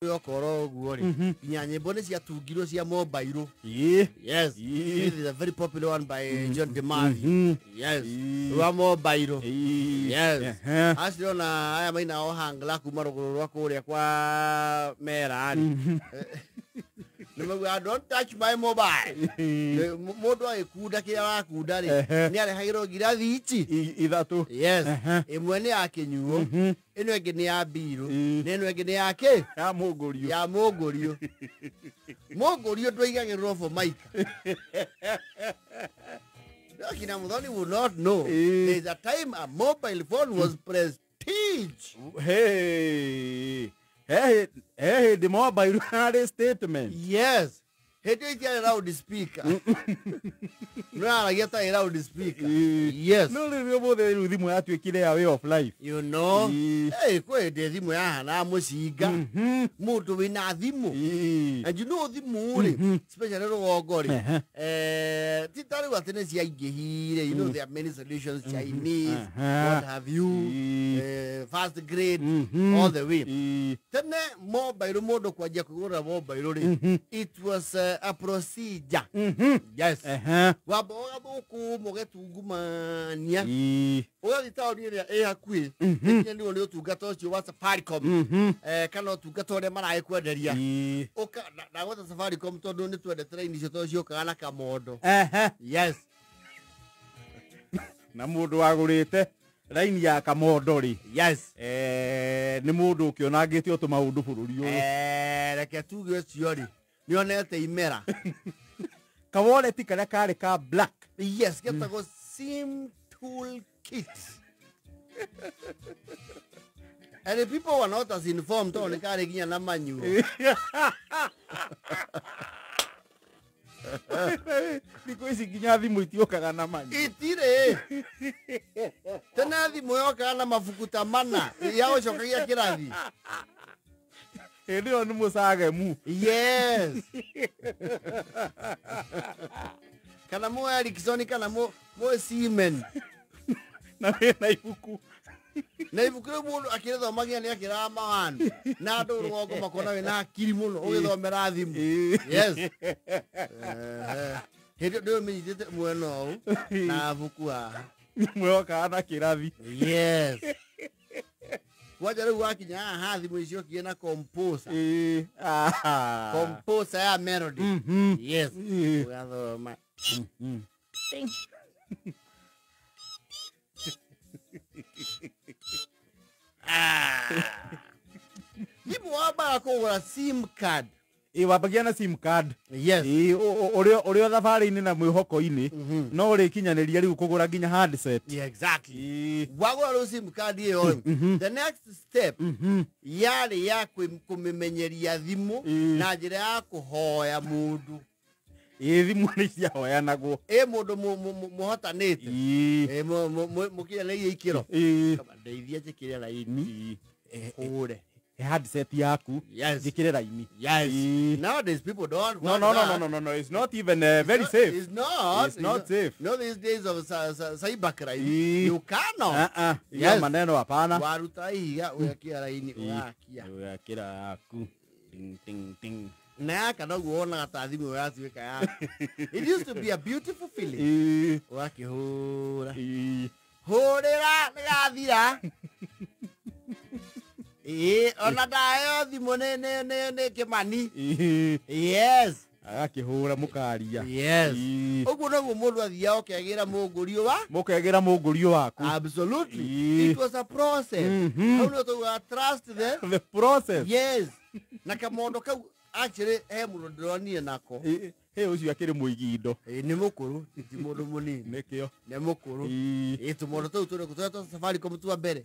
Yokoro Gori. Nyanyebone cia tungiro cia mobile. Yeah. Yes. Yeah. This is a very popular one by John DeMarvin. Yes. Rwa mobile. Yes. Asiona aya maina o hangla kuma ruguru rwa kuria kwa mera. I don't touch my mobile. Modo ekuda kia wakuda ri. Ni ale hairo gira thichi. Ithatu. Yes. Imwe ni yake nyuo. Ino enge ni ya biru. Neno enge ni yake ya mugurio. Ya mugurio. Mugurio ndwaigagirwo for Mike. Kina Muthoni would not know. There's a time a mobile phone was prestige. Hey, the mobile had a statement. Yes. He did get a loudspeaker. No, I get a loudspeaker. Yes. No, the rhythm had to kill a way of life. You know? Hey, quite the Zimuana, Musiga. Moto in Azimu. And you know the moon, especially Ogori. Titari was in here. You know, there are many solutions Chinese, what have you, fast grade, all the way. Then more by the mode of Quajakura, more by it was a procedure. Yes. Waboku Mogetugumania. Well, it's out here a quiz. You know to get us you was a Safaricom. Cannot to get all the man I quadria. Okay, that was a Safaricom to do it to the train is your Kanaka modo. Yes. Namudu agurite. Raini ya kamodori. Yes. Ni mudu kiona gitio to maudu bururi uyu. Reke tuge ciori. Nionete imera. Kawole ti kare kare ka black. Yes, get to go SIM tool kit. And the people were not as informed on the kare ginya na manu. Because ginya thimu itiokaga na manu. Itire. Tena thimu yoka na mafukuta mana. Yao shokagia kirathi. Ndio ni musage mu. Yes. Kana mo Ericsson kana mo Siemens. Na ibuku. Na ibuku mu akire thomagia ni akira mawan. Na ndu rugongo makona we na akiri muno ugithomera thimu. Yes. Hĩndĩ ndio menyithĩte mweno na buku haha. Mwoka na kirathi. Yes. Waja rĩu wakinya haha thimũ icio kiena composer. Composer ya melody. Yes. Ugathoma. Thimũ wambaga kũgũra SIM card. Wabagia na SIM card. Yes. Urio thabari-ini na mwihoko-ini no uri kinyaniria riu kugura nginya handset. Yeah, exactly. Wagura ro SIM card iyo. The next step yari ya kumimenyeria thimu na njira ya kuhoya mundu. Thimu ni cia hoyanagwo. Mundu muhotanite. Mukinyaniria ikiro. Kama ndeithia njikire raini. Ure. Handset yaku. Yes. Jikire raini. Yes. Nowadays people don't. No. It's not even very safe. It's not. It's not safe. No, these days of cyber crime. You cannot. Yes. Maneno hapana. Waruta iga uyakia raini uyakia. Uyakira yaku. Ting ting ting. Na kana guona ta thimu yatuika ya. It used to be a beautiful feeling. Wakihura. Horera ngathira. Ona dayo thimu ne Kimani. Yes. Agakihura mukaria. Yes. Uguo noguo mundu athia okegira mungurio wa. Mukegira mungurio waku. Absolutely. It was a process. How do you trust the process? Yes. Na kamondo kau actually mundu ndronire nako. Ucio akiri muigindo. Ni mukuru, ti mundu munini. Nikio. Ni mukuru. Tumondo tu kutoa Safaricom tu mbere.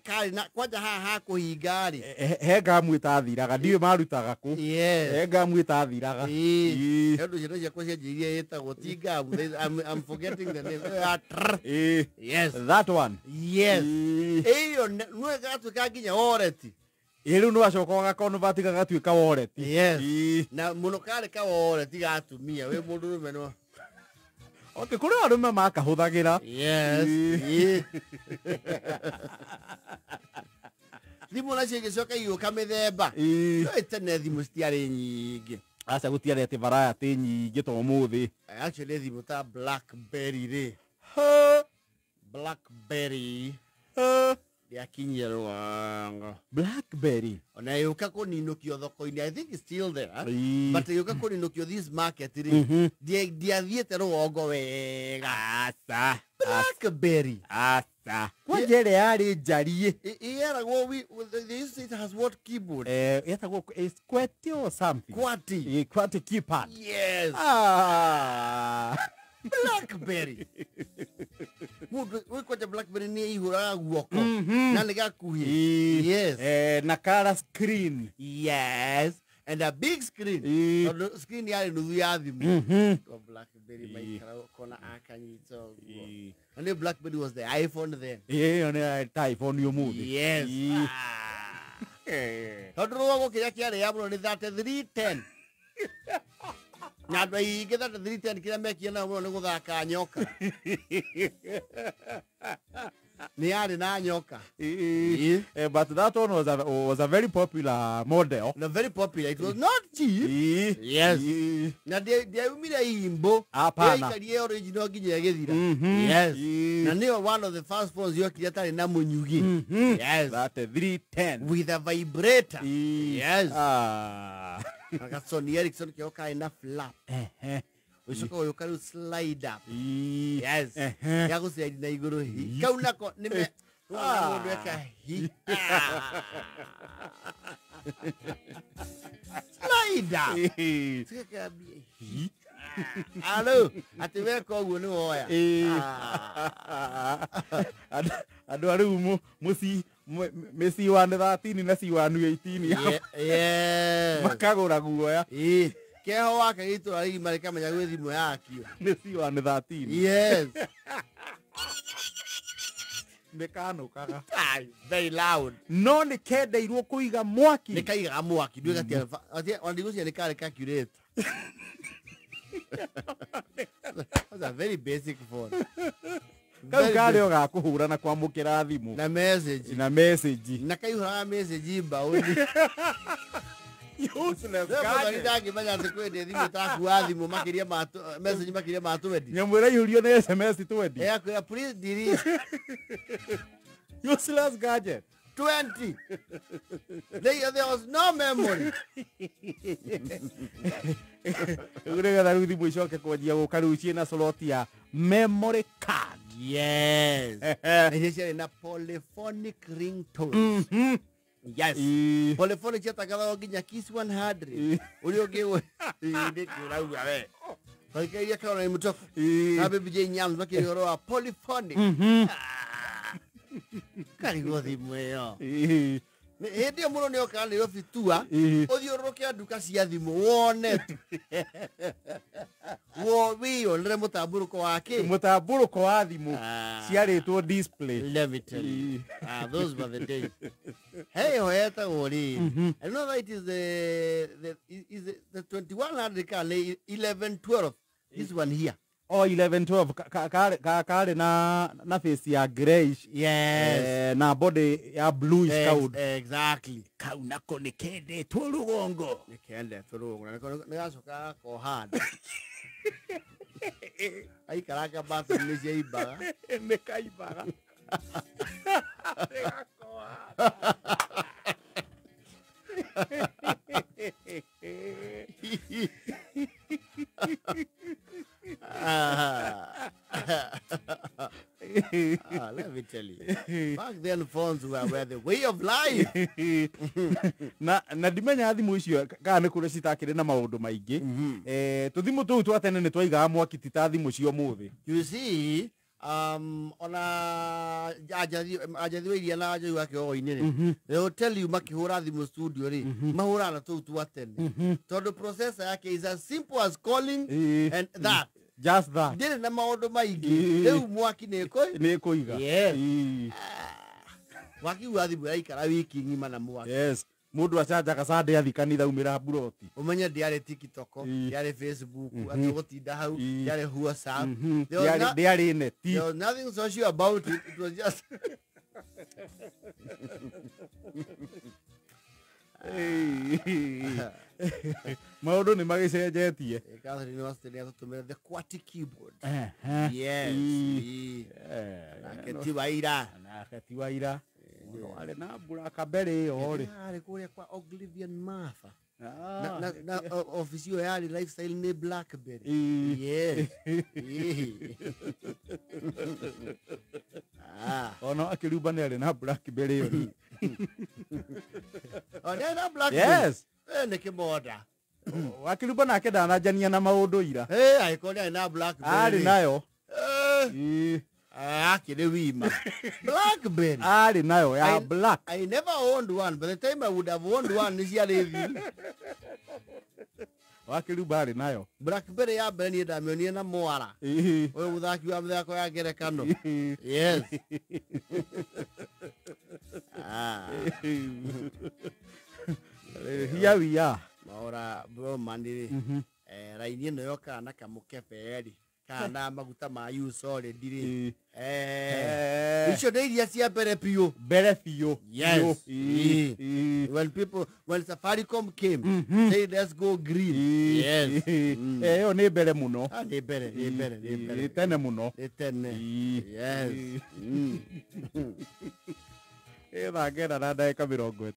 Kali na kwanja haha kuhinga ri. He ngamwita thiraga ndiwe marutaga ku. Yes. He ngamwita thiraga. Ndu ciro cia kwacia jiria yetagwo tinga. I'm forgetting the name. Yes. That one. Yes. Iyo nwe gatuka nginya oreti. Riu no acoka gakonvert gagatuika wallet. Yes. Na muno kare ka wallet gatumia we mundu rume no. Okay, kuri arume makahuthagira. Yes. thimu nacio igicoka iuka mithemba tene thimu citiarĩ nyingĩ aca gũtiarĩ atĩ variety nyingĩ to mũthĩ actually thimu ta Blackberry rĩ Blackberry ndiakinyia Rũanga Blackberry ona yuka kũninũkio thoko-inĩ I think it's still there but yuka kũninũkio this market rĩ ndiathiĩte Rũgongo wega aca Blackberry aca kwanja ĩrĩa yarĩ njarie yeragwo they used to say it has what keyboard yetagwo QWERTY or something QWERTY keypad yes Blackberry mundu wikwaja Blackberry ni ihuraga guoko na ni gakuhi yes na color screen yes and a big screen screen yari nuthu ya thimu Blackberry maikara kona akanyito and Blackberry was the iPhone then on iPhone yo muthi yes tondu Rũgongo kiria kiari ya muno ni 3310 Nyandwa ingi 3310 kiria mekia na muno ni guthaka nyoka ni yari na nyoka but that one was a very popular model very popular it was not cheap yes na dia umire imbo ikarie original nginya githira yes na ni one of the first phones yo kiria tari na munyugi yes that 310 with a vibrator yes aka Sony Ericsson kioka ina flap ucoka uyu karu slide up yes ya guslide na iguru hi kau nako nime mundu eka hi slide up sika bi hi alo atiwe ko ugu ni woya adu aru musi Messi wa 13 na si wa 18 yeah makagura guoya keho wake gitu ari marika menya gwe thimu yakio Messi wa 13 yes mekano kaga very loud no ni kendeirwo kuiga mwaki ni kaiga mwaki ndwe gatia wandigũcia ni kare calculator that's a very basic phone kau kare oga kuhura na kwamukira thimu na message na kaihura message baudi useless guy ndagi manya kwende thimu ta kuwa thimu makiria message makiria matwendi nyamwira yurio na SMS 20 kwa please delete useless gadget 20 there was no memory urega daru thimu icoke kwendia gukarucie na slot ya memory card yes nishia na polyphonic ringtones yes polyphonic chatagala nginya kiss 100 uri ogewe ndi kurauga we kaikia kaona ni mutoko na baby J Nyams makiri wa polyphonic karigo thimu yo ndio muno ni okana yo fitua uthiurukia nduka cia thimu wone wo wio ndire mutamburuko wa thimu ciaritwo display let me tell you those were the days hey hoeta wori I know that it is the 2100 can 1112 this one here 1112 kare na face ya grayish yes na body ya bluish cloud exactly kau nako ni kende tu Rũgongo nagacoka kohanda ai karaka basi ni jeibaga ni kaibaga let me tell you back then phones were the way of life na dimenya thimu icio kana ni kure citakire na maundu maingi tuthimu tu twatene ni twaigaga mwaki tita thimu cio muthi you see ona ajathi iria na ajathi wake o-ini they will tell you makihura thimu studio ri mahura na tu twatene tondu processor yake is as simple as calling and that just that ndire na maundu maingi riu mwaki ni kuiga yes waki wa thimu yaikara wiki ngima na mwaki yes mundu acajaga sande athi kanitha umira buroti umenya ndiare TikTok ndiare Facebook ati gutinda hau ndiare WhatsApp ndiare net there was nothing social about it it was just Maundu ni magicenjetie. Catherine Austin atutumire the QWERTY keyboard. Yes. Nake ti waira. Nake ti waira. Wale na Blackberry iyo ri. Ari kuria kwa Oblivion Martha. Na office yo yari lifestyle ni Blackberry. Yes. Ono akiriuba ni ari na Blackberry iyo. Na Blackberry. Yes. Ni kimoda. Wakiriuba nake ndanajania na maundu ira. Aikoni na Blackberry. Ari nayo. Kide wima. Blackberry. Ari nayo ya black. I never owned one. By the time I would have owned one, this year review. Wakiriuba ari nayo. Blackberry ya beni damionie na mwara. Wewe muthaki wa mthako ya gerekano. Yes. Here we are. Maura bro mandiri. Raini no yoka na kamukepe eri. Kana maguta ma use already ri. Icio nĩ iria cia mbere piũ. Mbere piũ. Yes. When Safaricom came, say let's go green. Yes. Ĩyo nĩ mbere mũno. Nĩ mbere. Tene mũno. Tene. Yes. Ĩtha ngenda na ndagĩka 50.